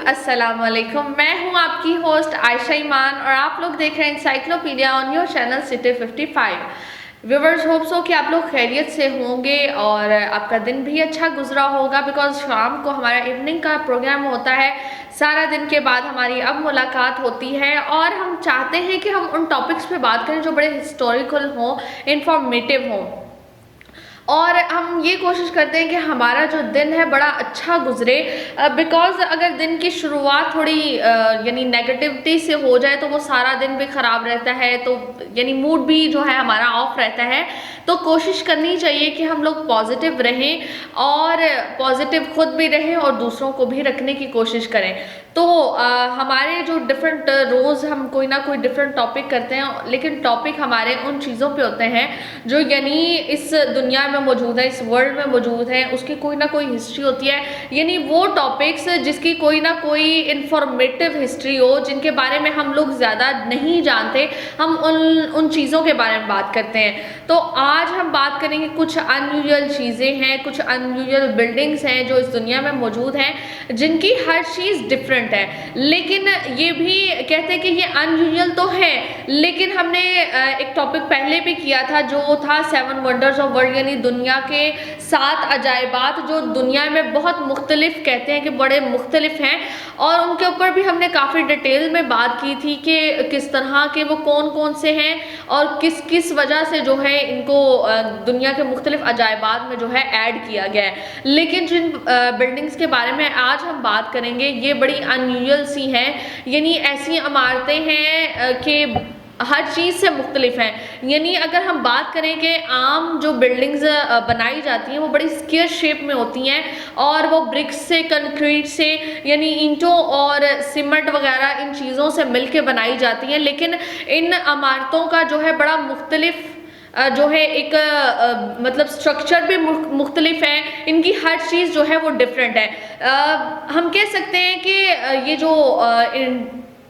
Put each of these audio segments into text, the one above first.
अस्सलाम वालेकुम। मैं हूं आपकी होस्ट आयशा ईमान और आप लोग देख रहे हैं encyclopedia on your channel city 55। Viewers, hope so कि आप लोग खैरियत से होंगे और आपका दिन भी अच्छा गुजरा होगा, बिकॉज शाम को हमारा इवनिंग का प्रोग्राम होता है। सारा दिन के बाद हमारी अब मुलाकात होती है और हम चाहते हैं कि हम उन टॉपिक्स पे बात करें जो बड़े हिस्टोरिकल हों, इंफॉर्मेटिव हों, और हम ये कोशिश करते हैं कि हमारा जो दिन है बड़ा अच्छा गुजरे। बिकॉज़ अगर दिन की शुरुआत थोड़ी यानी नेगेटिविटी से हो जाए तो वो सारा दिन भी ख़राब रहता है, तो यानी मूड भी जो है हमारा ऑफ रहता है। तो कोशिश करनी चाहिए कि हम लोग पॉजिटिव रहें और पॉजिटिव खुद भी रहें और दूसरों को भी रखने की कोशिश करें। तो हमारे जो डिफरेंट रोज़ हम कोई ना कोई डिफरेंट टॉपिक करते हैं, लेकिन टॉपिक हमारे उन चीज़ों पे होते हैं जो यानी इस दुनिया में मौजूद है, इस वर्ल्ड में मौजूद है, उसकी कोई ना कोई हिस्ट्री होती है। यानी वो टॉपिक्स जिसकी कोई ना कोई इंफॉर्मेटिव हिस्ट्री हो, जिनके बारे में हम लोग ज़्यादा नहीं जानते, हम उन चीज़ों के बारे में बात करते हैं। तो आज हम बात करेंगे कुछ अनयूजुअल चीज़ें हैं, कुछ अनयूजुअल बिल्डिंग्स हैं जो इस दुनिया में मौजूद हैं, जिनकी हर चीज़ डिफरेंट है। लेकिन ये भी कहते हैं कि ये अनयूजुअल तो है, लेकिन हमने एक टॉपिक पहले भी किया था जो था 7 वंडर्स ऑफ वर्ल्ड, यानी दुनिया के 7 अजायबात जो दुनिया में बहुत मुख्तलिफ, कहते हैं कि बड़े मुख्तलिफ हैं, और उनके ऊपर भी हमने काफ़ी डिटेल में बात की थी कि किस तरह के वो कौन कौन से हैं और किस किस वजह से जो है इनको दुनिया के मुख्तलिफ अजायबात में जो है ऐड किया गया है। लेकिन जिन बिल्डिंग्स के बारे में आज हम बात करेंगे ये बड़ी अनयूजुअल सी हैं, यानी ऐसी इमारतें हैं कि हर चीज़ से मुख्तलिफ हैं। यानी अगर हम बात करें कि आम जो बिल्डिंग्स बनाई जाती हैं वो बड़ी स्क्वायर शेप में होती हैं और वो ब्रिक्स से, कंक्रीट से, यानी ईंटों और सीमेंट वगैरह इन चीज़ों से मिलके बनाई जाती हैं। लेकिन इन इमारतों का जो है बड़ा मुख्तलिफ जो है एक मतलब स्ट्रक्चर भी मुख्तलिफ है, इनकी हर चीज़ जो है वो डिफरेंट है। हम कह सकते हैं कि ये जो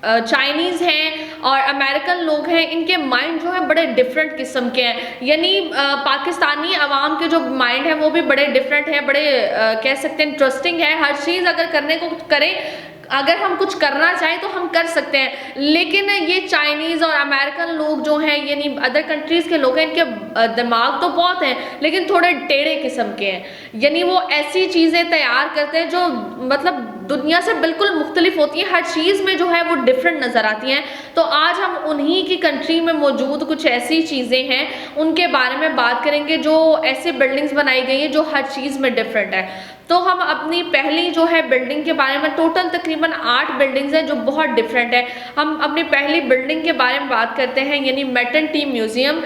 चाइनीज़ हैं और अमेरिकन लोग हैं, इनके माइंड जो है बड़े डिफरेंट किस्म के हैं। यानी पाकिस्तानी अवाम के जो माइंड है वो भी बड़े डिफरेंट है, बड़े कह सकते हैं इंटरेस्टिंग है। हर चीज़ अगर करने को करें, अगर हम कुछ करना चाहें तो हम कर सकते हैं। लेकिन ये चाइनीज़ और अमेरिकन लोग जो हैं, यानी अदर कंट्रीज़ के लोग हैं, इनके दिमाग तो बहुत हैं लेकिन थोड़े टेढ़े किस्म के हैं। यानी वो ऐसी चीज़ें तैयार करते हैं जो मतलब दुनिया से बिल्कुल मुख्तलिफ होती हैं, हर चीज़ में जो है वो डिफरेंट नज़र आती हैं। तो आज हम उन्हीं की कंट्री में मौजूद कुछ ऐसी चीज़ें हैं उनके बारे में बात करेंगे जो ऐसे बिल्डिंग्स बनाई गई हैं जो हर चीज़ में डिफरेंट है। तो हम अपनी पहली जो है बिल्डिंग के बारे में, टोटल तकरीबन 8 बिल्डिंग्स हैं जो बहुत डिफरेंट है। हम अपनी पहली बिल्डिंग के बारे में बात करते हैं, यानी मेटन टी म्यूज़ियम।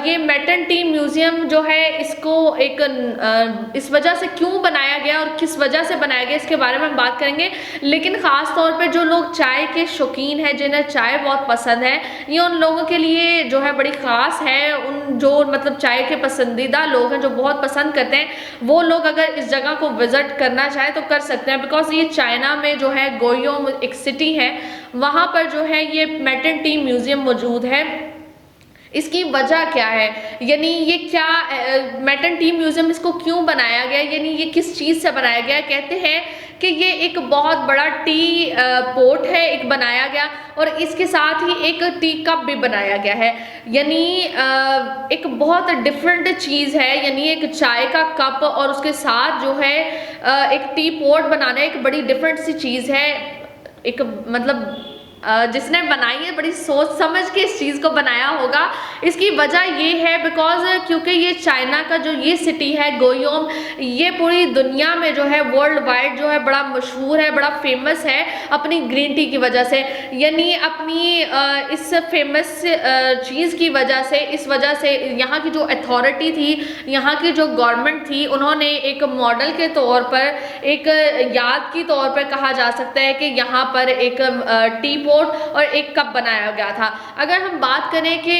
ये मेटन टी म्यूज़ियम जो है इसको एक इस वजह से क्यों बनाया गया और किस वजह से बनाया गया इसके बारे में हम बात करेंगे। लेकिन ख़ास तौर पे जो लोग चाय के शौकीन हैं, जिन्हें चाय बहुत पसंद है, ये उन लोगों के लिए जो है बड़ी ख़ास है। उन जो मतलब चाय के पसंदीदा लोग हैं जो बहुत पसंद करते हैं, वो लोग अगर इस जगह को विजिट करना चाहे तो कर सकते हैं। बिकॉज ये चाइना में जो है गोयोम एक सिटी है, वहाँ पर जो है ये मेटन टी म्यूज़ियम मौजूद है। इसकी वजह क्या है, यानी ये क्या मेटन टी म्यूज़ियम इसको क्यों बनाया गया, यानी ये किस चीज़ से बनाया गया। कहते हैं कि ये एक बहुत बड़ा टी पोट है एक बनाया गया, और इसके साथ ही एक टी कप भी बनाया गया है। यानी एक बहुत डिफरेंट चीज़ है, यानी एक चाय का कप और उसके साथ जो है एक टी पोट बनाना एक बड़ी डिफरेंट सी चीज़ है। एक मतलब जिसने बनाई है बड़ी सोच समझ के इस चीज़ को बनाया होगा। इसकी वजह ये है बिकॉज क्योंकि ये चाइना का जो ये सिटी है गोयोम, ये पूरी दुनिया में जो है वर्ल्ड वाइड जो है बड़ा मशहूर है, बड़ा फेमस है अपनी ग्रीन टी की वजह से। यानी अपनी इस फेमस चीज़ की वजह से, इस वजह से यहाँ की जो अथॉरिटी थी, यहाँ की जो गवर्नमेंट थी, उन्होंने एक मॉडल के तौर पर, एक याद की तौर पर कहा जा सकता है कि यहाँ पर एक टी और एक कप बनाया गया था। अगर हम बात करें कि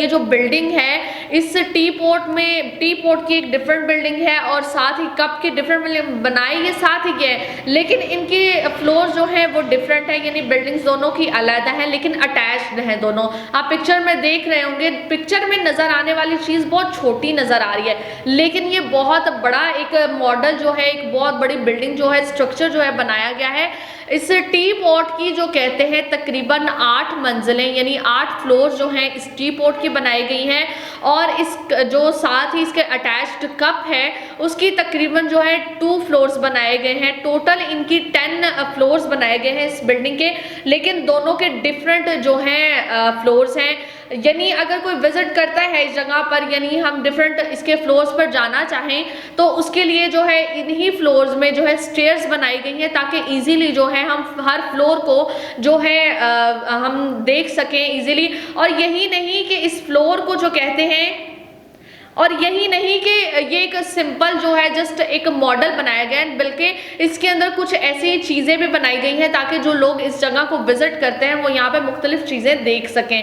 ये जो बिल्डिंग है, इस टी पोट की एक डिफरेंट बिल्डिंग है और साथ ही कप की डिफरेंट बिल्डिंग बनाई ये साथ ही किया है, लेकिन इनके फ्लोर जो है वो डिफरेंट है, यानी बिल्डिंग्स दोनों की अलग है लेकिन अटैच्ड है दोनों। आप पिक्चर में देख रहे होंगे, पिक्चर में नजर आने वाली चीज बहुत छोटी नजर आ रही है, लेकिन ये बहुत बड़ा एक मॉडल जो है, एक बहुत बड़ी बिल्डिंग जो है, स्ट्रक्चर जो है बनाया गया है। इस टी पोट की जो कहते हैं तकरीबन 8 मंजिलें यानी 8 फ्लोर जो हैं इस टी पोट की बनाई गई हैं, और इस जो साथ ही इसके अटैच्ड कप है उसकी तकरीबन जो है 2 फ्लोर्स बनाए गए हैं। टोटल इनकी 10 फ्लोर्स बनाए गए हैं इस बिल्डिंग के, लेकिन दोनों के डिफरेंट जो हैं फ्लोर्स हैं। यानी अगर कोई विजिट करता है इस जगह पर, यानी हम डिफरेंट इसके फ्लोर्स पर जाना चाहें तो उसके लिए जो है इन्हीं फ्लोर्स में जो है स्टेयर्स बनाई गई हैं, ताकि इजीली जो है हम हर फ्लोर को जो है हम देख सकें इजीली। और यही नहीं कि इस फ्लोर को जो कहते हैं, और यही नहीं कि ये एक सिंपल जो है जस्ट एक मॉडल बनाया गया है, बल्कि इसके अंदर कुछ ऐसी चीज़ें भी बनाई गई हैं ताकि जो लोग इस जगह को विजिट करते हैं वो यहाँ पे मुख्तलिफ चीज़ें देख सकें।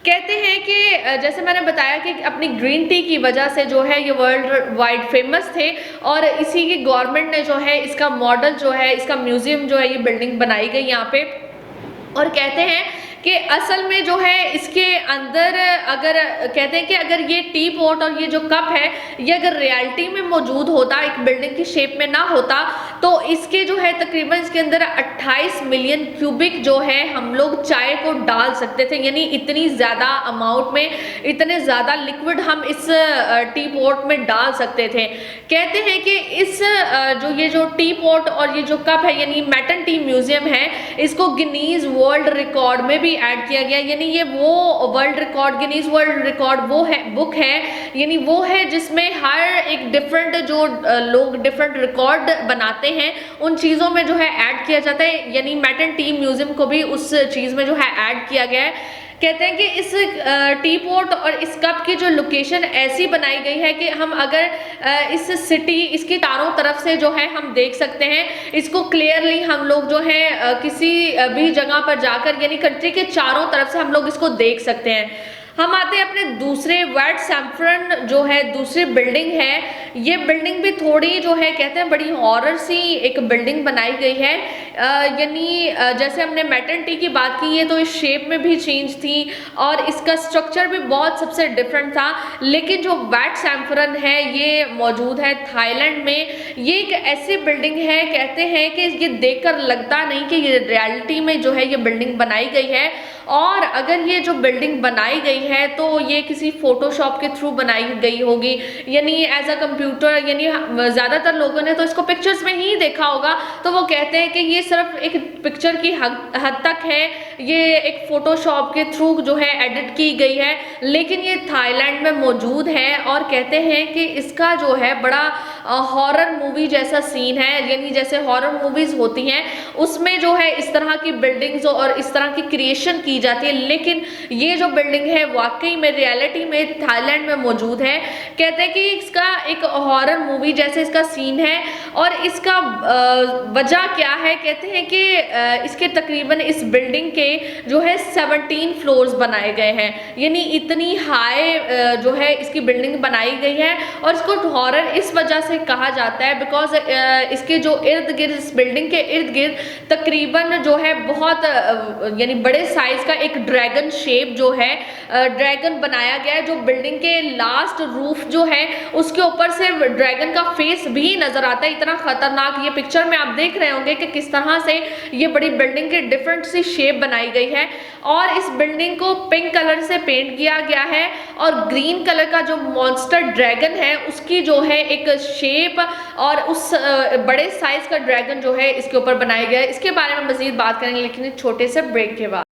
कहते हैं कि जैसे मैंने बताया कि अपनी ग्रीन टी की वजह से जो है ये वर्ल्ड वाइड फेमस थे, और इसी की गवर्नमेंट ने जो है इसका मॉडल जो है, इसका म्यूजियम जो है ये बिल्डिंग बनाई गई यहाँ पे। और कहते हैं कि असल में जो है इसके अंदर अगर कहते हैं कि अगर ये टी पोट और ये जो कप है ये अगर रियलिटी में मौजूद होता, एक बिल्डिंग की शेप में ना होता, तो इसके जो है तकरीबन इसके अंदर 28 मिलियन क्यूबिक जो है हम लोग चाय को डाल सकते थे, यानी इतनी ज़्यादा अमाउंट में इतने ज़्यादा लिक्विड हम इस टी पोट में डाल सकते थे। कहते हैं कि इस ये जो टी पोट और ये जो कप है यानी मैटन टी म्यूजियम है, इसको गिनीज वर्ल्ड रिकॉर्ड में भी ऐड किया गया। यानी ये वो world record, Guinness world record वो है बुक है, यानी वो है जिसमें हर एक डिफरेंट जो लोग डिफरेंट रिकॉर्ड बनाते हैं उन चीज़ों में जो है ऐड किया जाता है, यानी मैटन टी म्यूजियम को भी उस चीज़ में जो है ऐड किया गया है। कहते हैं कि इस टी पोट और इस कप की जो लोकेशन ऐसी बनाई गई है कि हम अगर इस सिटी इसकी चारों तरफ से जो है हम देख सकते हैं, इसको क्लियरली हम लोग जो है किसी भी जगह पर जाकर यानी कंट्री के चारों तरफ से हम लोग इसको देख सकते हैं। हम आते हैं अपने दूसरे वाइट सैफरन जो है दूसरी बिल्डिंग है। ये बिल्डिंग भी थोड़ी जो है कहते हैं बड़ी हॉरर सी एक बिल्डिंग बनाई गई है। यानी जैसे हमने मैटन टी की बात की है तो इस शेप में भी चेंज थी और इसका स्ट्रक्चर भी बहुत सबसे डिफरेंट था, लेकिन जो वाइट सैफरन है ये मौजूद है थाईलैंड में। ये एक ऐसी बिल्डिंग है, कहते हैं कि ये देखकर लगता नहीं कि ये रियलिटी में जो है ये बिल्डिंग बनाई गई है, और अगर ये जो बिल्डिंग बनाई गई है तो ये किसी फोटोशॉप के थ्रू बनाई गई होगी, यानी एज अ कंप्यूटर। यानी ज़्यादातर लोगों ने तो इसको पिक्चर्स में ही देखा होगा, तो वो कहते हैं कि ये सिर्फ एक पिक्चर की हद तक है, ये एक फोटोशॉप के थ्रू जो है एडिट की गई है, लेकिन ये थाईलैंड में मौजूद है। और कहते हैं कि इसका जो है बड़ा हॉरर मूवी जैसा सीन है, यानी जैसे हॉरर मूवीज़ होती हैं उसमें जो है इस तरह की बिल्डिंग्स और इस तरह की क्रिएशन की जाती है, लेकिन ये जो बिल्डिंग है वाकई में रियलिटी में थाईलैंड में मौजूद है। कहते हैं कि इसका एक हॉरर मूवी जैसे इसका सीन है, और इसका वजह क्या है, कहते हैं कि इसके तकरीबन इस बिल्डिंग के जो है 17 फ्लोर्स बनाए गए हैं, यानी इतनी हाई जो है इसकी बिल्डिंग बनाई गई है। और इसको हॉरर इस वजह से कहा जाता है बिकॉज इसके जो इर्द गिर्द, इस बिल्डिंग के इर्द गिर्द तकरीबन जो है बहुत यानी बड़े साइज का एक ड्रैगन शेप जो है ड्रैगन बनाया गया है, जो बिल्डिंग के लास्ट रूफ जो है उसके ऊपर से ड्रैगन का फेस भी नजर आता है। इतना खतरनाक ये पिक्चर में आप देख रहे होंगे कि किस तरह से ये बड़ी बिल्डिंग के डिफरेंट सी शेप बनाई गई है, और इस बिल्डिंग को पिंक कलर से पेंट किया गया है, और ग्रीन कलर का जो मॉन्स्टर ड्रैगन है उसकी जो है एक शेप और उस बड़े साइज का ड्रैगन जो है इसके ऊपर बनाया गया है। इसके बारे में मजीद बात करेंगे लेकिन एक छोटे से ब्रेक के बाद।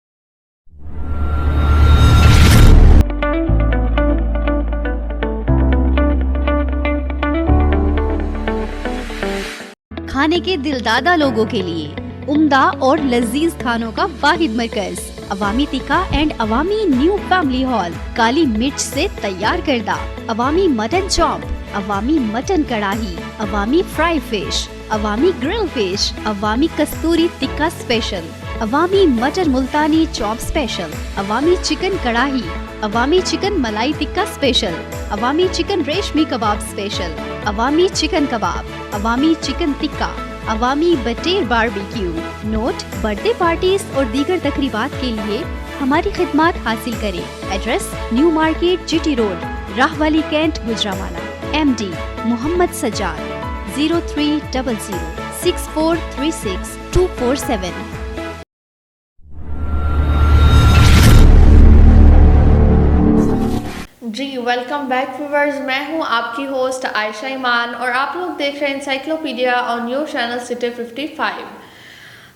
खाने के दिलदादा लोगों के लिए उम्दा और लजीज खानों का वाहिद मरकज Awami tikka and Awami new family hall. काली मिर्च से तैयार करदा Awami mutton chop, Awami mutton kadhai, Awami fry fish, Awami grill fish, Awami कस्तूरी tikka special, Awami mutton Multani chop special, Awami chicken kadhai, Awami chicken malai tikka special, Awami chicken रेशमी kebab special, Awami chicken kebab, Awami chicken tikka, Awami बटेर बारबेक्यू। नोट: बर्थडे पार्टीज और दीगर तकरीबात के लिए हमारी खिदमात हासिल करें। Address: New Market, GT road, Rahwali cantt, Gujranwala. MD Mohammad Sajjad, 0300 6436 247। जी वेलकम बैक व्यूवर्स, मैं हूं आपकी होस्ट आयशा ईमान और आप लोग देख रहे हैं encyclopedia on your channel city 55।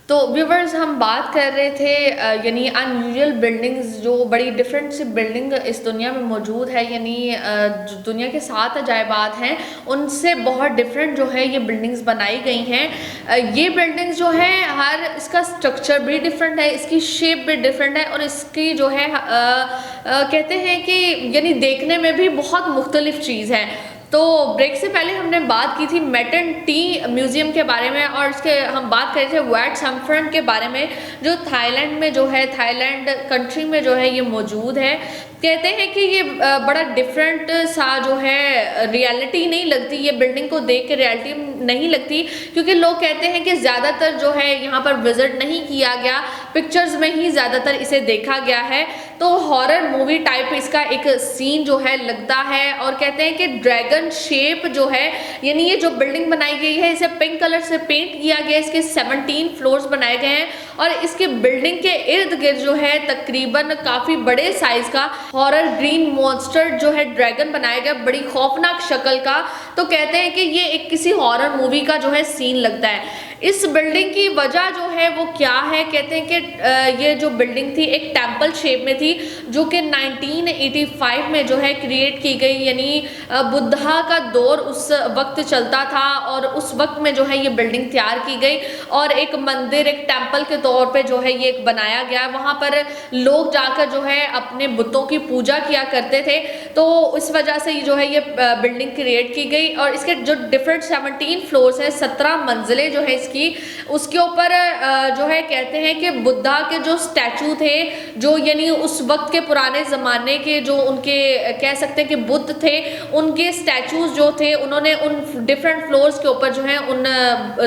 तो व्यूवर्स, हम बात कर रहे थे यानी अनयूजुअल बिल्डिंग्स, जो बड़ी डिफरेंट सी बिल्डिंग इस दुनिया में मौजूद है, यानी जो दुनिया के 7 अजायबात हैं उनसे बहुत डिफरेंट जो है ये बिल्डिंग्स बनाई गई हैं। ये बिल्डिंग्स जो है हर इसका स्ट्रक्चर भी डिफरेंट है, इसकी शेप भी डिफरेंट है और इसकी जो है कहते हैं कि यानी देखने में भी बहुत मुख्तलिफ चीज़ है। तो ब्रेक से पहले हमने बात की थी मेटन टी म्यूज़ियम के बारे में और इसके हम बात कर रहे थे वाट सम्फ्रन के बारे में, जो थाईलैंड में जो है, थाईलैंड कंट्री में जो है ये मौजूद है। कहते हैं कि ये बड़ा डिफरेंट सा जो है, रियलिटी नहीं लगती, ये बिल्डिंग को देख के रियलिटी नहीं लगती, क्योंकि लोग कहते हैं कि ज़्यादातर जो है यहाँ पर विज़िट नहीं किया गया, पिक्चर्स में ही ज़्यादातर इसे देखा गया है। तो हॉरर मूवी टाइप इसका एक सीन जो है लगता है और कहते हैं कि ड्रैगन शेप जो है, यानी ये जो बिल्डिंग बनाई गई है इसे पिंक कलर से पेंट किया गया, इसके 17 फ्लोर्स बनाए गए हैं और इसके बिल्डिंग के इर्द गिर्द जो है तकरीबन काफ़ी बड़े साइज़ का हॉरर ग्रीन मॉन्स्टर जो है ड्रैगन बनाया गया, बड़ी खौफनाक शक्ल का। तो कहते हैं कि ये एक किसी हॉरर मूवी का जो है सीन लगता है। इस बिल्डिंग की वजह जो है वो क्या है, कहते हैं कि ये जो बिल्डिंग थी एक टेम्पल शेप में थी, जो कि 1985 में जो है क्रिएट की गई, यानी बुद्धा का दौर उस वक्त चलता था और उस वक्त में जो है ये बिल्डिंग तैयार की गई और एक मंदिर, एक टेम्पल के तौर पे जो है ये एक बनाया गया। वहाँ पर लोग जाकर जो है अपने बुतों की पूजा किया करते थे, तो इस वजह से जो है ये बिल्डिंग क्रिएट की गई और इसके जो डिफरेंट 17 फ्लोर्स हैं, 17 मंजिलें जो है की, उसके ऊपर जो है कहते हैं कि बुद्धा के जो स्टैचू थे, जो यानी उस वक्त के पुराने ज़माने के जो उनके कह सकते हैं कि बुद्ध थे, उनके स्टैचूज जो थे उन्होंने उन डिफरेंट फ्लोर्स के ऊपर जो है उन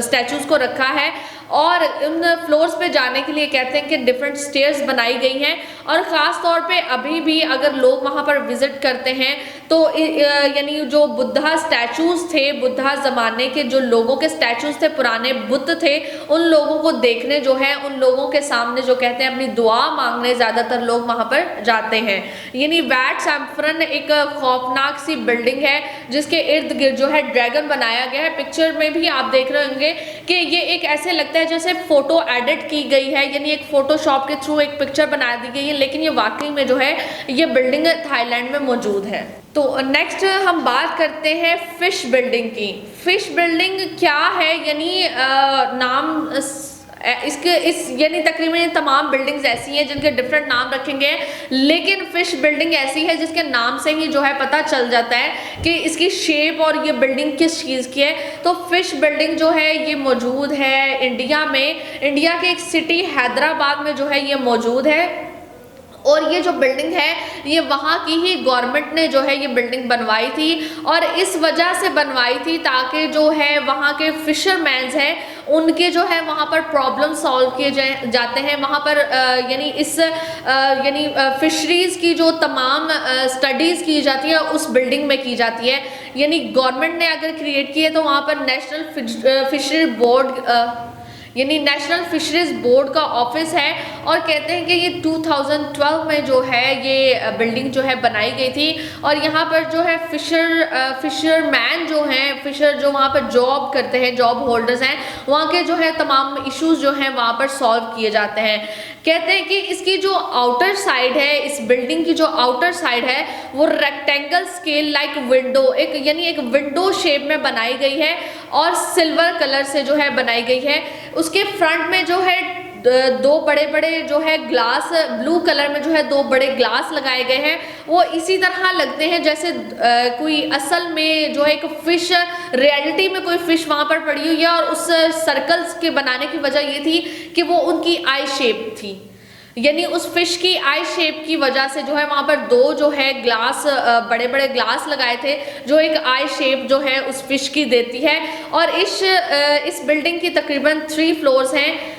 स्टैचूज को रखा है और उन फ्लोर्स पे जाने के लिए कहते हैं कि डिफरेंट स्टेयर्स बनाई गई हैं और ख़ास तौर पे अभी भी अगर लोग वहाँ पर विज़िट करते हैं तो यानी जो बुद्धा स्टैचूज़ थे, बुद्धा ज़माने के जो लोगों के स्टैचूज़ थे, पुराने बुद्ध थे, उन लोगों को देखने जो है, उन लोगों के सामने जो कहते हैं अपनी दुआ मांगने ज़्यादातर लोग वहाँ पर जाते हैं। यानी वाट सम्फ्रन एक खौफनाक सी बिल्डिंग है जिसके इर्द गिर्द जो है ड्रैगन बनाया गया है। पिक्चर में भी आप देख रहे होंगे कि ये एक ऐसे लगता है जैसे फोटो एडिट की गई है, यानी एक फोटोशॉप के थ्रू एक पिक्चर बना दी गई है, लेकिन ये वाकई में जो है ये बिल्डिंग थाईलैंड में मौजूद है। तो नेक्स्ट हम बात करते हैं फिश बिल्डिंग की। फिश बिल्डिंग क्या है, यानी नाम इस यानी तकरीबन तमाम बिल्डिंग्स ऐसी हैं जिनके डिफरेंट नाम रखेंगे, लेकिन फिश बिल्डिंग ऐसी है जिसके नाम से ही जो है पता चल जाता है कि इसकी शेप और ये बिल्डिंग किस चीज़ की है। तो फिश बिल्डिंग जो है ये मौजूद है इंडिया में, इंडिया के एक सिटी हैदराबाद में जो है ये मौजूद है और ये जो बिल्डिंग है ये वहाँ की ही गवर्नमेंट ने जो है ये बिल्डिंग बनवाई थी और इस वजह से बनवाई थी ताकि जो है वहाँ के फिशरमैन्स हैं उनके जो है वहाँ पर प्रॉब्लम सॉल्व किए जाते हैं। वहाँ पर यानी इस यानी फिशरीज़ की जो तमाम स्टडीज़ की जाती है उस बिल्डिंग में की जाती है। यानी गवर्नमेंट ने अगर क्रिएट की है तो वहाँ पर नेशनल फिशरी बोर्ड यानी नेशनल फिशरीज बोर्ड का ऑफिस है और कहते हैं कि ये 2012 में जो है ये बिल्डिंग जो है बनाई गई थी और यहाँ पर जो है फिशरमैन जो हैं, फिशर जो वहाँ पर जॉब करते हैं, जॉब होल्डर्स हैं, वहाँ के जो है तमाम इश्यूज जो हैं वहाँ पर सॉल्व किए जाते हैं। कहते हैं कि इसकी जो आउटर साइड है, इस बिल्डिंग की जो आउटर साइड है वो रेक्टेंगल स्केल लाइक विंडो, एक यानी एक विंडो शेप में बनाई गई है और सिल्वर कलर से जो है बनाई गई है। उसके फ्रंट में जो है दो बड़े बड़े जो है ग्लास, ब्लू कलर में जो है दो बड़े ग्लास लगाए गए हैं। वो इसी तरह लगते हैं जैसे कोई असल में जो है एक फिश, रियलिटी में कोई फिश वहाँ पर पड़ी हुई है और उस सर्कल्स के बनाने की वजह ये थी कि वो उनकी आई शेप थी। यानी उस फिश की आई शेप की वजह से जो है वहाँ पर दो जो है ग्लास, बड़े बड़े ग्लास लगाए थे जो एक आई शेप जो है उस फिश की देती है। और इस बिल्डिंग की तकरीबन 3 फ्लोर्स हैं।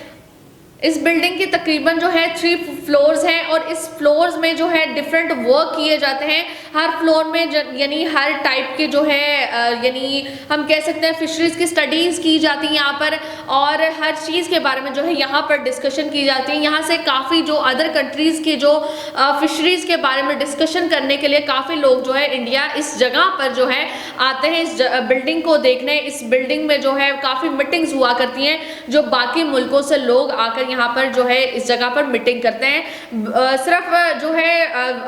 इस बिल्डिंग की तकरीबन जो है 3 फ्लोर्स हैं और इस फ्लोर्स में जो है डिफरेंट वर्क किए जाते हैं। हर फ्लोर में यानी हर टाइप के जो है यानी हम कह सकते हैं फिशरीज की स्टडीज़ की जाती हैं यहाँ पर, और हर चीज़ के बारे में जो है यहाँ पर डिस्कशन की जाती है। यहाँ से काफ़ी जो अदर कंट्रीज़ की जो फिशरीज़ के बारे में डिस्कशन करने के लिए काफ़ी लोग जो है इंडिया इस जगह पर जो है आते हैं इस बिल्डिंग को देखने। इस बिल्डिंग में जो है काफ़ी मीटिंग्स हुआ करती हैं जो बाकी मुल्कों से लोग आकर यहाँ पर जो है इस जगह पर मीटिंग करते हैं। सिर्फ जो है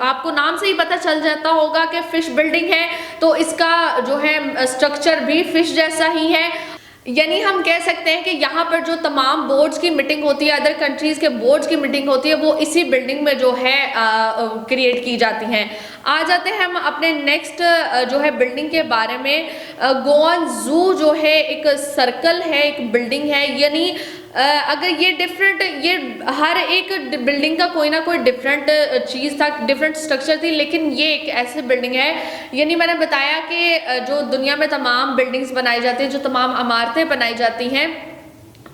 आपको नाम से ही पता चल जाता होगा कि फिश बिल्डिंग है, तो इसका जो है स्ट्रक्चर भी फिश जैसा ही है। यानी हम कह सकते हैं कि यहाँ पर जो तमाम बोर्ड्स की मीटिंग होती है, अदर कंट्रीज़ के बोर्ड्स की मीटिंग होती है, वो इसी बिल्डिंग में जो है क्रिएट की जाती हैं। आ जाते हैं हम अपने नेक्स्ट जो है बिल्डिंग के बारे में। गोवन जू जो है एक सर्कल है, एक बिल्डिंग है। यानी अगर ये डिफरेंट, ये हर एक बिल्डिंग का कोई ना कोई डिफरेंट चीज़ था, डिफरेंट स्ट्रक्चर थी, लेकिन ये एक ऐसी बिल्डिंग है। यानी मैंने बताया कि जो दुनिया में तमाम बिल्डिंग्स बनाई जाती हैं, जो तमाम इमारतें बनाई जाती हैं,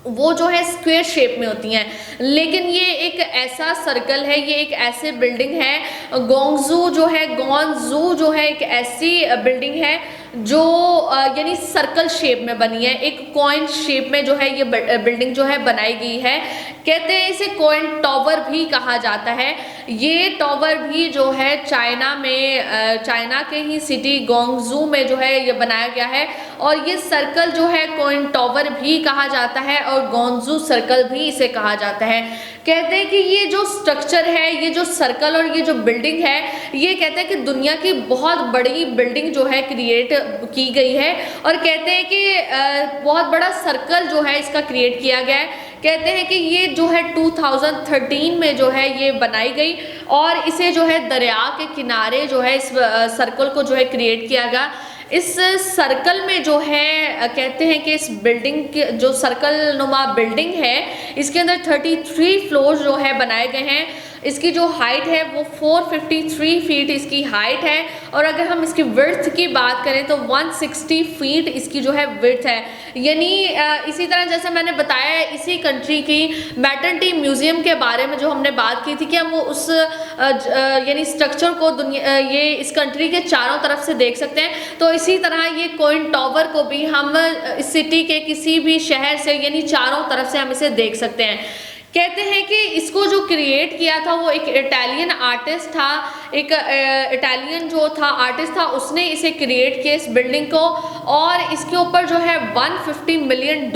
वो जो है स्क्वायर शेप में होती हैं, लेकिन ये एक ऐसा सर्कल है, ये एक ऐसे बिल्डिंग है। गोंगजू जो है एक ऐसी बिल्डिंग है जो यानी सर्कल शेप में बनी है, एक कॉइन शेप में जो है ये बिल्डिंग जो है बनाई गई है। कहते हैं इसे कॉइन टॉवर भी कहा जाता है। ये टॉवर भी जो है चाइना में, चाइना के ही सिटी गोंगजू में जो है ये बनाया गया है, और ये सर्कल जो है कॉइन टॉवर भी कहा जाता है और गोंगजू सर्कल भी इसे कहा जाता है। कहते हैं कि ये जो स्ट्रक्चर है, ये जो सर्कल और ये जो बिल्डिंग है, ये कहते हैं कि दुनिया की बहुत बड़ी बिल्डिंग जो है क्रिएट की गई है, और कहते हैं कि बहुत बड़ा सर्कल जो है इसका क्रिएट किया गया है। कहते हैं कि ये जो है 2013 में जो है ये बनाई गई, और इसे जो है दरिया के किनारे जो है इस सर्कल को जो है क्रिएट किया गया। इस सर्कल में जो है कहते हैं कि इस बिल्डिंग के जो सर्कल नुमा बिल्डिंग है, इसके अंदर 33 फ्लोर्स जो है बनाए गए हैं। इसकी जो हाइट है वो 453 फीट इसकी हाइट है, और अगर हम इसकी विड्थ की बात करें तो 160 फीट इसकी जो है विड्थ है। यानी इसी तरह जैसे मैंने बताया, इसी कंट्री की मैटर्निटी म्यूजियम के बारे में जो हमने बात की थी कि हम वो उस यानी स्ट्रक्चर को ये इस कंट्री के चारों तरफ से देख सकते हैं, तो इसी तरह ये कॉइन टॉवर को भी हम इस सिटी के किसी भी शहर से यानी चारों तरफ से हम इसे देख सकते हैं। कहते हैं कि इसको जो क्रिएट किया था वो एक इटालियन आर्टिस्ट था, एक इटालियन जो था आर्टिस्ट था, उसने इसे क्रिएट किया इस बिल्डिंग को, और इसके ऊपर जो है $150 मिलियन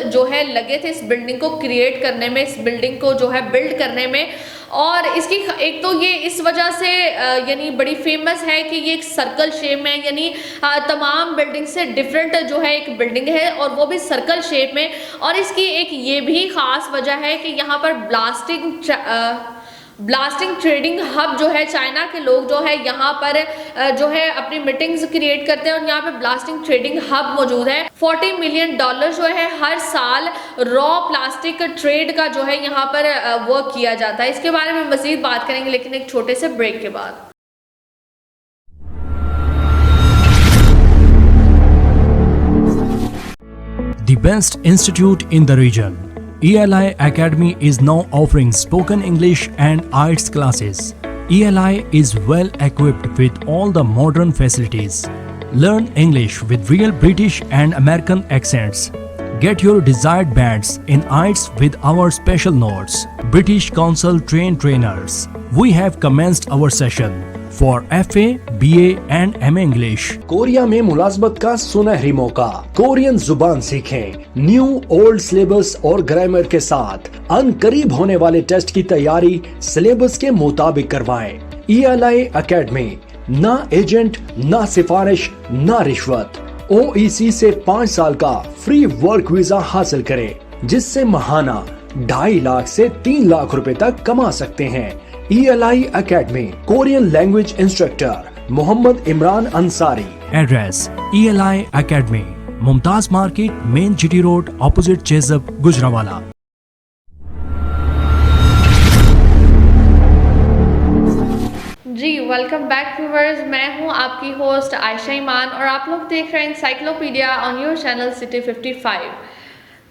जो है लगे थे इस बिल्डिंग को क्रिएट करने में, इस बिल्डिंग को जो है बिल्ड करने में। और इसकी एक तो ये इस वजह से यानी बड़ी फेमस है कि ये एक सर्कल शेप में, यानी तमाम बिल्डिंग से डिफरेंट जो है एक बिल्डिंग है, और वो भी सर्कल शेप में। और इसकी एक ये भी ख़ास वजह है कि यहाँ पर ब्लास्टिंग ट्रेडिंग हब जो है, चाइना के लोग जो है यहाँ पर जो है अपनी मीटिंग्स क्रिएट करते हैं, और यहाँ पे ब्लास्टिंग ट्रेडिंग हब मौजूद है। $40 मिलियन जो है हर साल रॉ प्लास्टिक ट्रेड का जो है यहाँ पर वर्क किया जाता है। इसके बारे में मजीद बात करेंगे, लेकिन एक छोटे से ब्रेक के बाद। The best institute in the region, ELI Academy is now offering spoken English and IELTS classes. ELI is well equipped with all the modern facilities. Learn English with real British and American accents. Get your desired bands in IELTS with our special notes. British Council trained trainers. We have commenced our session for FA, BA and MA English. Korea में मुलाजमत का सुनहरी मौका। Korean जुबान सीखें। New old syllabus और grammar के साथ अनकरीब होने वाले टेस्ट की तैयारी सिलेबस के मुताबिक करवाएं। ELI एकेडमी, ना एजेंट, ना सिफारिश, ना रिश्वत। OEC से 5 साल का फ्री वर्क वीजा हासिल करें, जिससे महाना 2.5 लाख से 3 लाख रुपए तक कमा सकते हैं। ELI academy, Korean language instructor Mohammad Imran Ansari. Address ELI Academy, Mumtaz market, main GT road, opposite Chase Up, Gujranwala. जी, वेलकम बैक व्यूअर्स। मैं हूं आपकी होस्ट आयशा ईमान और आप लोग देख रहे हैं encyclopedia on your channel city 55।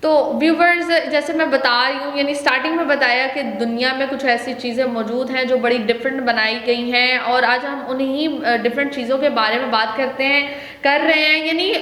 तो व्यूवर्स, जैसे मैं बता रही हूँ, यानी स्टार्टिंग में बताया कि दुनिया में कुछ ऐसी चीज़ें मौजूद हैं जो बड़ी डिफरेंट बनाई गई हैं और आज हम उन्हीं डिफरेंट चीज़ों के बारे में बात कर रहे हैं। यानी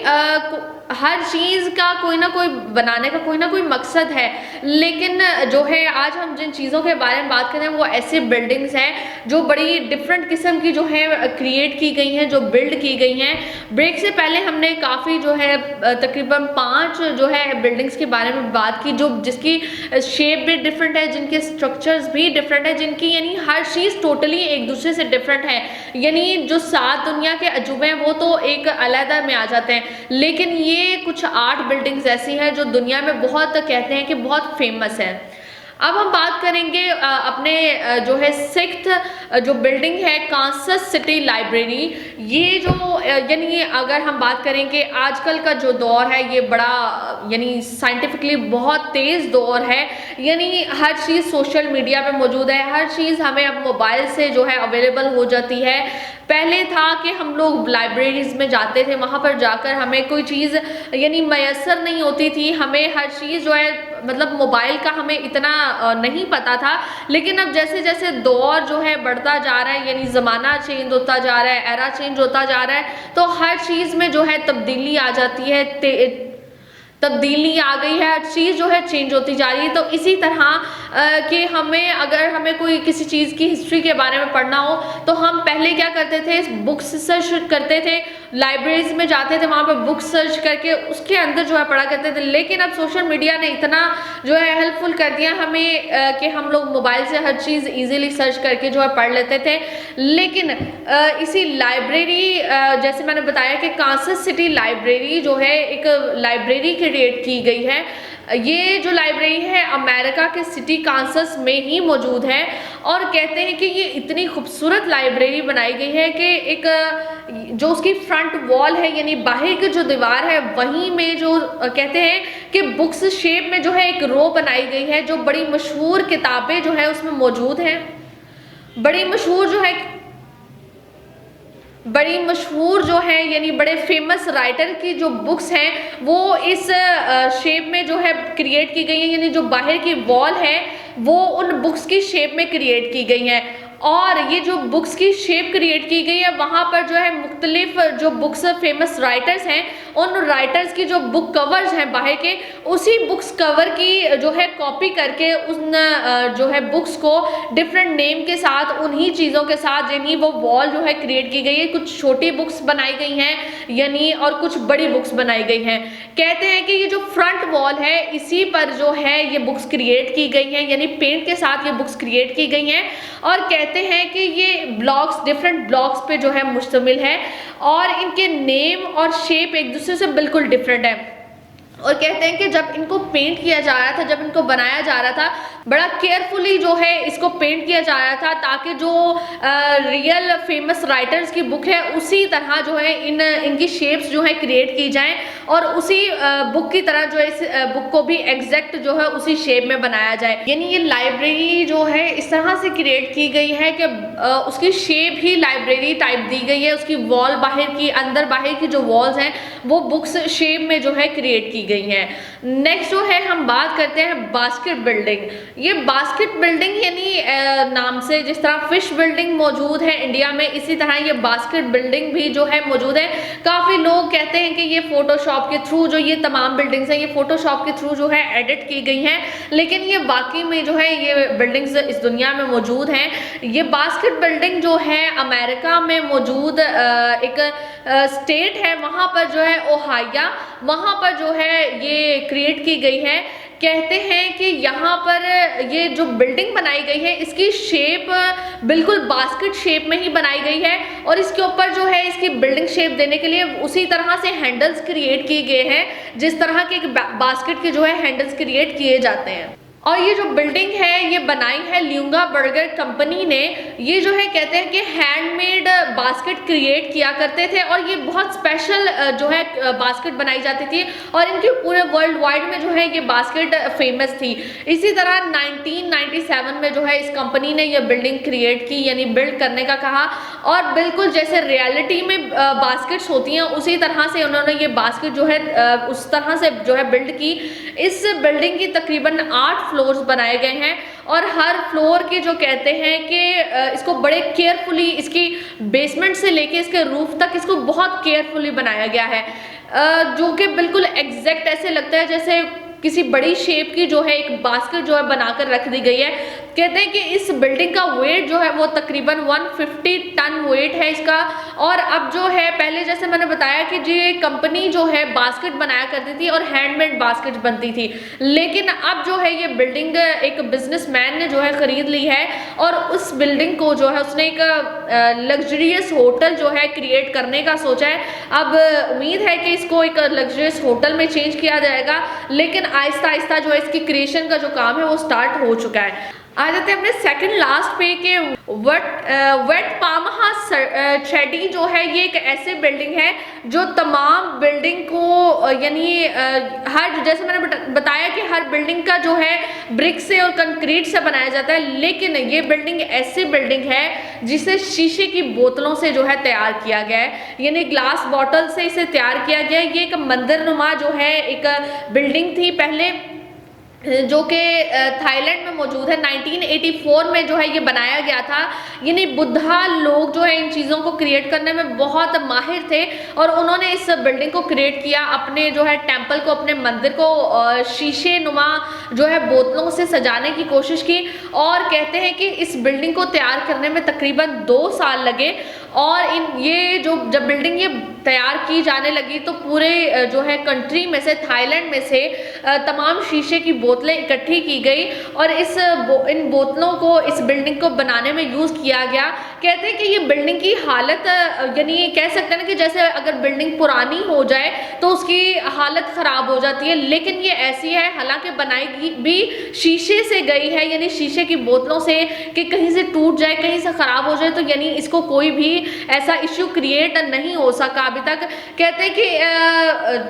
हर चीज़ का कोई ना कोई बनाने का कोई ना कोई मकसद है, लेकिन जो है आज हम जिन चीज़ों के बारे में बात कर रहे हैं वो ऐसे बिल्डिंग्स हैं जो बड़ी डिफरेंट किस्म की जो है क्रिएट की गई हैं, जो बिल्ड की गई हैं। ब्रेक से पहले हमने काफ़ी जो है तकरीबन 5 जो है बिल्डिंग्स के बारे में बात की, जो जिसकी शेप भी डिफरेंट है, जिनके स्ट्रक्चर्स भी डिफरेंट है, जिनकी यानी हर चीज़ टोटली एक दूसरे से डिफरेंट है। यानी जो 7 दुनिया के अजूबे हैं वो तो एक अलहदा में आ जाते हैं, लेकिन ये कुछ 8 बिल्डिंग्स ऐसी हैं जो दुनिया में बहुत कहते हैं कि बहुत फेमस है। अब हम बात करेंगे अपने जो है 6th जो बिल्डिंग है, कांसस सिटी लाइब्रेरी। ये जो यानी अगर हम बात करें कि आजकल का जो दौर है ये बड़ा यानी साइंटिफिकली बहुत तेज़ दौर है। यानी हर चीज़ सोशल मीडिया पे मौजूद है, हर चीज़ हमें अब मोबाइल से जो है अवेलेबल हो जाती है। पहले था कि हम लोग लाइब्रेरीज़ में जाते थे, वहाँ पर जाकर हमें कोई चीज़ यानी मैसर नहीं होती थी, हमें हर चीज़ जो है मतलब मोबाइल का हमें इतना नहीं पता था। लेकिन अब जैसे जैसे दौर जो है बढ़ता जा रहा है, यानी ज़माना चेंज होता जा रहा है, एरा चेंज होता जा रहा है, तो हर चीज़ में जो है तब्दीली आ जाती है, तब्दीली आ गई है, हर चीज़ जो है चेंज होती जा रही है। तो इसी तरह कि अगर हमें कोई किसी चीज़ की हिस्ट्री के बारे में पढ़ना हो तो हम पहले क्या करते थे, बुक्स सर्च करते थे, लाइब्रेरीज में जाते थे, वहाँ पर बुक्स सर्च करके उसके अंदर जो है पढ़ा करते थे। लेकिन अब सोशल मीडिया ने इतना जो है हेल्पफुल कर दिया हमें कि हम लोग मोबाइल से हर चीज़ ईजिली सर्च करके जो है पढ़ लेते थे। लेकिन इसी लाइब्रेरी जैसे मैंने बताया कि कांसस सिटी लाइब्रेरी जो है एक लाइब्रेरी क्रिएट की गई है। ये जो लाइब्रेरी है अमेरिका के सिटी कांसस में ही मौजूद है और कहते हैं कि ये इतनी खूबसूरत लाइब्रेरी बनाई गई है कि एक जो उसकी फ्रंट वॉल है यानी बाहर की जो दीवार है वहीं में जो कहते हैं कि बुक्स शेप में जो है एक रो बनाई गई है, जो बड़ी मशहूर किताबें जो है उसमें मौजूद हैं। बड़ी मशहूर जो है यानी बड़े फेमस राइटर की जो बुक्स हैं वो इस शेप में जो है क्रिएट की गई हैं, यानी जो बाहर की वॉल है वो उन बुक्स की शेप में क्रिएट की गई हैं। और ये जो बुक्स की शेप क्रिएट की गई है वहाँ पर जो है मुख्तलिफ जो बुक्स फेमस राइटर्स हैं उन राइटर्स की जो बुक कवर्स हैं बाहर के, उसी बुक्स कवर की जो है कॉपी करके उन जो है बुक्स को डिफरेंट नेम के साथ उन्हीं चीज़ों के साथ यानी वो वॉल जो है क्रिएट की गई है। कुछ छोटी बुक्स बनाई गई हैं यानी और कुछ बड़ी बुक्स बनाई गई हैं। कहते हैं कि ये जो फ्रंट वॉल है इसी पर जो है ये बुक्स क्रिएट की गई हैं, यानी पेंट के साथ ये बुक्स क्रिएट की गई हैं। और कहते हैं कि ये ब्लॉक्स डिफरेंट ब्लॉक्स पे जो है मुश्तमिल है और इनके नेम और शेप एक दूसरे से बिल्कुल डिफरेंट है। और कहते हैं कि जब इनको पेंट किया जा रहा था, जब इनको बनाया जा रहा था, बड़ा केयरफुली जो है इसको पेंट किया जा रहा था ताकि जो रियल फेमस राइटर्स की बुक है उसी तरह जो है इनकी शेप्स जो है क्रिएट की जाएं और उसी बुक की तरह जो है इस बुक को भी एग्जैक्ट जो है उसी शेप में बनाया जाए। यानी ये लाइब्रेरी जो है इस तरह से क्रिएट की गई है कि उसकी शेप ही लाइब्रेरी टाइप दी गई है। उसकी वॉल बाहर की अंदर बाहर की जो वॉल्स हैं वो बुक्स शेप में जो है क्रिएट की गई हैं। नेक्स्ट जो है हम बात करते हैं बास्केट बिल्डिंग। ये बास्केट बिल्डिंग यानी नाम से जिस तरह फिश बिल्डिंग मौजूद है इंडिया में, इसी तरह ये बास्केट बिल्डिंग भी जो है मौजूद है। काफ़ी लोग कहते हैं कि ये फोटोशॉप के थ्रू जो ये तमाम बिल्डिंग्स हैं ये फोटोशॉप के थ्रू जो है एडिट की गई हैं, लेकिन ये वाकई में जो है ये बिल्डिंग्स इस दुनिया में मौजूद हैं। ये बास्केट बिल्डिंग जो है अमेरिका में मौजूद एक स्टेट है, वहाँ पर जो है ओहायो, वहाँ पर जो है ये क्रिएट की गई है। कहते हैं कि यहाँ पर ये जो बिल्डिंग बनाई गई है इसकी शेप बिल्कुल बास्केट शेप में ही बनाई गई है और इसके ऊपर जो है इसकी बिल्डिंग शेप देने के लिए उसी तरह से हैंडल्स क्रिएट किए गए हैं जिस तरह के एक बास्केट के जो है हैंडल्स क्रिएट किए जाते हैं। और ये जो बिल्डिंग है ये बनाई है ल्यूंगा बर्गर कंपनी ने। ये जो है कहते हैं कि हैंडमेड बास्केट क्रिएट किया करते थे और ये बहुत स्पेशल जो है बास्केट बनाई जाती थी और इनके पूरे वर्ल्ड वाइड में जो है ये बास्केट फेमस थी। इसी तरह 1997 में जो है इस कंपनी ने ये बिल्डिंग क्रिएट की, यानी बिल्ड करने का कहा और बिल्कुल जैसे रियलिटी में बास्केट्स होती हैं उसी तरह से उन्होंने ये बास्केट जो है उस तरह से जो है बिल्ड की। इस बिल्डिंग की तकरीबन 8 फ्लोर्स बनाए गए हैं और हर फ्लोर के जो कहते हैं कि इसको बड़े केयरफुली, इसकी बेसमेंट से लेके इसके रूफ तक इसको बहुत केयरफुली बनाया गया है, जो कि बिल्कुल एग्जैक्ट ऐसे लगता है जैसे किसी बड़ी शेप की जो है एक बास्केट जो है बनाकर रख दी गई है। कहते हैं कि इस बिल्डिंग का वेट जो है वो तकरीबन 150 टन वेट है इसका। और अब जो है पहले जैसे मैंने बताया कि ये कंपनी जो है बास्केट बनाया करती थी और हैंडमेड बास्केट बनती थी, लेकिन अब जो है ये बिल्डिंग एक बिजनेसमैन ने जो है खरीद ली है और उस बिल्डिंग को जो है उसने एक लग्जरियस होटल जो है क्रिएट करने का सोचा है। अब उम्मीद है कि इसको एक लग्जरियस होटल में चेंज किया जाएगा, लेकिन आहिस्ता आहिस्ता जो है इसकी क्रिएशन का जो काम है वो स्टार्ट हो चुका है। आ जाते हैं अपने सेकंड लास्ट पे के वेट पामहा छेडी जो है ये एक ऐसी बिल्डिंग है जो तमाम बिल्डिंग को यानी हर, जैसे मैंने बताया कि हर बिल्डिंग का जो है ब्रिक से और कंक्रीट से बनाया जाता है, लेकिन ये बिल्डिंग ऐसी बिल्डिंग है जिसे शीशे की बोतलों से जो है तैयार किया गया है, यानी ग्लास बॉटल से इसे तैयार किया गया है। ये एक मंदिर नुमा जो है एक बिल्डिंग थी पहले, जो कि थाईलैंड में मौजूद है। 1984 में जो है ये बनाया गया था, यानी बुद्धा लोग जो है इन चीज़ों को क्रिएट करने में बहुत माहिर थे और उन्होंने इस बिल्डिंग को क्रिएट किया, अपने जो है टेंपल को, अपने मंदिर को शीशे नुमा जो है बोतलों से सजाने की कोशिश की और कहते हैं कि इस बिल्डिंग को तैयार करने में तकरीबन 2 साल लगे और ये जब बिल्डिंग ये तैयार की जाने लगी तो पूरे जो है कंट्री में से, थाईलैंड में से तमाम शीशे की बोतलें इकट्ठी की गई और इन बोतलों को इस बिल्डिंग को बनाने में यूज़ किया गया। कहते हैं कि ये बिल्डिंग की हालत, यानी कह सकते हैं कि जैसे अगर बिल्डिंग पुरानी हो जाए तो उसकी हालत ख़राब हो जाती है, लेकिन ये ऐसी है, हालांकि बनाई भी शीशे से गई है, यानी शीशे की बोतलों से, कि कहीं से टूट जाए, कहीं से ख़राब हो जाए तो यानी इसको कोई भी ऐसा इश्यू क्रिएट नहीं हो सका अभी तक। कहते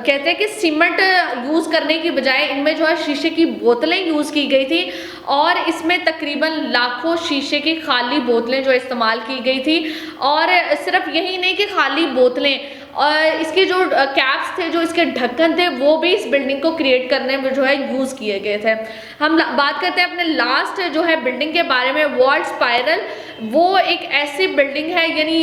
हैं कि सीमेंट यूज़ करने की बजाय इनमें जो है शीशे की बोतलें यूज़ की गई थी और इसमें तकरीबन लाखों शीशे की खाली बोतलें जो इस्तेमाल की गई थी। और सिर्फ यही नहीं कि खाली बोतलें, और इसके जो कैप्स थे, जो इसके ढक्कन थे, वो भी इस बिल्डिंग को क्रिएट करने में जो है यूज़ किए गए थे। हम बात करते हैं अपने लास्ट जो है बिल्डिंग के बारे में, वॉल्ट स्पाइरल। वो एक ऐसी बिल्डिंग है, यानी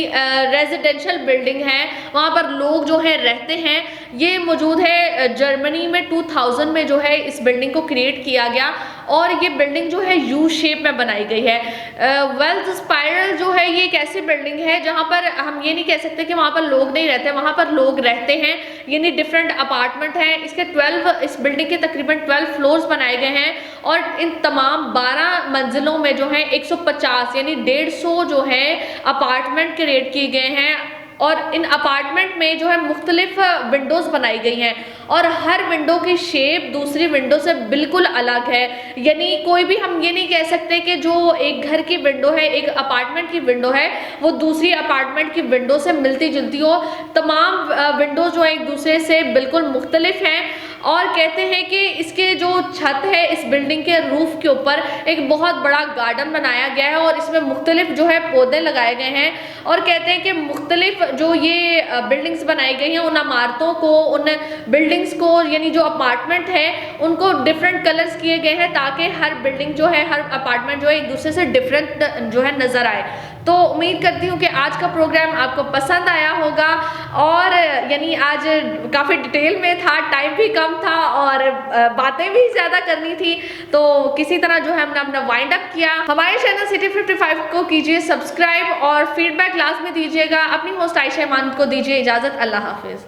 रेजिडेंशियल बिल्डिंग है, वहाँ पर लोग जो है रहते हैं। ये मौजूद है जर्मनी में। 2000 में जो है इस बिल्डिंग को क्रिएट किया गया और ये बिल्डिंग जो है यू शेप में बनाई गई है। वेल्थ स्पाइरल जो है ये एक ऐसी बिल्डिंग है जहाँ पर हम ये नहीं कह सकते कि वहाँ पर लोग नहीं रहते, वहाँ पर लोग रहते हैं, यानी डिफरेंट अपार्टमेंट हैं। इस बिल्डिंग के तकरीबन 12 फ्लोर्स बनाए गए हैं और इन तमाम 12 मंजिलों में जो है 150 यानी 150 जो है अपार्टमेंट क्रिएट किए गए हैं और इन अपार्टमेंट में जो है मुख्तलिफ विंडोज़ बनाई गई हैं और हर विंडो की शेप दूसरी विंडो से बिल्कुल अलग है। यानी कोई भी हम ये नहीं कह सकते कि जो एक घर की विंडो है, एक अपार्टमेंट की विंडो है, वो दूसरी अपार्टमेंट की विंडो से मिलती जुलती हो। तमाम विंडो जो है एक दूसरे से बिल्कुल मुख्तलिफ हैं और कहते हैं कि इसके जो छत है, इस बिल्डिंग के रूफ के ऊपर एक बहुत बड़ा गार्डन बनाया गया है और इसमें मुख्तलिफ जो है पौधे लगाए गए हैं और कहते हैं कि मुख्तलिफ जो ये बिल्डिंग्स बनाई गई हैं, उन इमारतों को, उन बिल्डिंग्स को, यानी जो अपार्टमेंट है उनको डिफरेंट कलर्स किए गए हैं ताकि हर बिल्डिंग जो है, हर अपार्टमेंट जो है एक दूसरे से डिफरेंट जो है नज़र आए। तो उम्मीद करती हूँ कि आज का प्रोग्राम आपको पसंद आया होगा और यानी आज काफ़ी डिटेल में था, टाइम भी कम था और बातें भी ज़्यादा करनी थी, तो किसी तरह जो है हमने अपना वाइंड अप किया। हमारे चैनल सिटी 55 को कीजिए सब्सक्राइब और फीडबैक लाजमी दीजिएगा। अपनी होस्ट आयशा ईमान को दीजिए इजाज़त। अल्लाह हाफिज़।